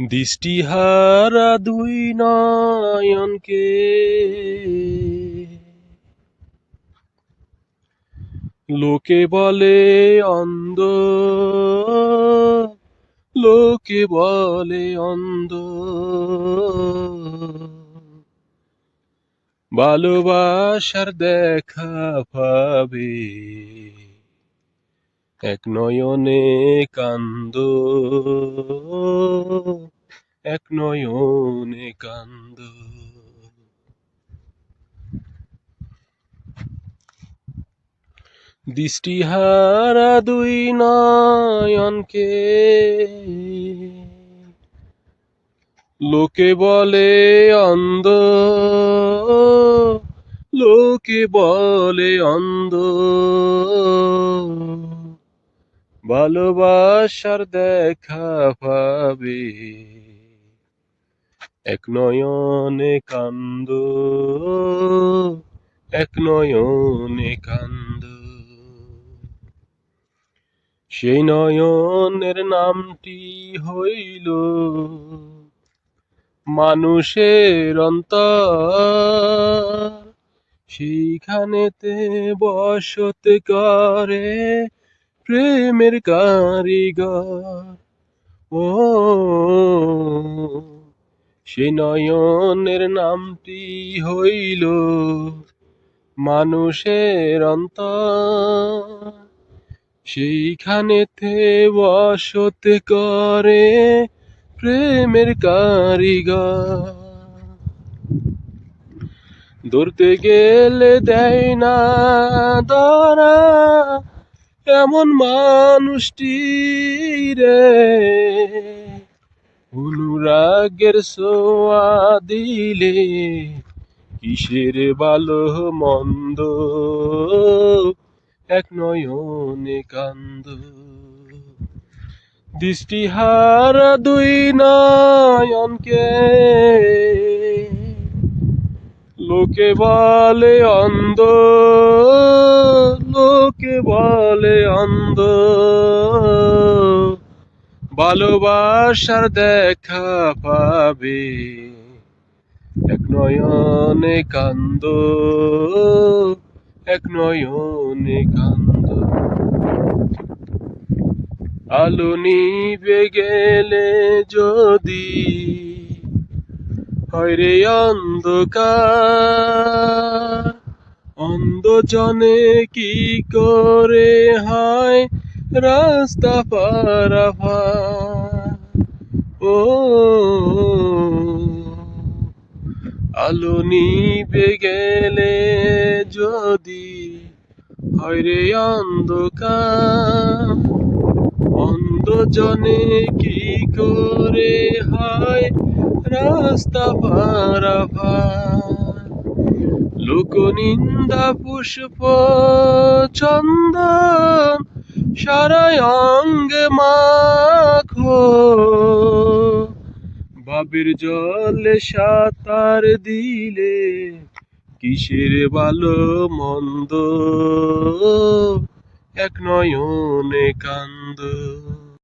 দৃষ্টিহারা দুই নয়নকে লোকে বলে অন্ধ, লোকে বলে অন্ধ। ভালোবাসার দেখা পাবে এক নয়নে কান্দ, এক নয়নে কান্দ। দৃষ্টিহারা দুই নয়নকে লোকে বলে অন্ধ, লোকে বলে অন্ধ। ভালোবাসার দেখা পাবে এক নয়নে কান্দ, এক নয়নে কান্দ। সেই নয়নের নামটি হইল মানুষের অন্তর, সেইখানেতে বসত করে প্রেমের কারিগর। ও সেই নয়নের নামটি হইল মানুষের অন্তর, সেইখানেতে বসত করে প্রেমের কারিগর। ধরতে গেলে দেয় না ধরা এমন মানুষটি রে, অনুরাগের ছোঁয়া দিলে কিসের ভালো মন্দ, এক নয়নে কান্দ। দৃষ্টিহারা দুই নয়নকে লোকে বলে অন্ধ, লোকে বলে অন্ধ। ভালোবাসার দেখা পাবে এক নয়নে কান্দ, এক নয়নে কান্দ। আলো নিভে গেলে যদি হয় রে অন্ধকার, অন্ধজনে কি করে হয় রাস্তা পারাপার। ও আলো নিভে গেলে যদি হয় রে অন্ধকার, অন্ধজনে কি করে হয় রাস্তা পারাপার। লোকনিন্দা পুষ্প চন্দন সারায় অঙ্গে মাখো, ভাবের জলে সাঁতার দিলে কিসের ভালো মন্দ, এক নয়নে কান্দ।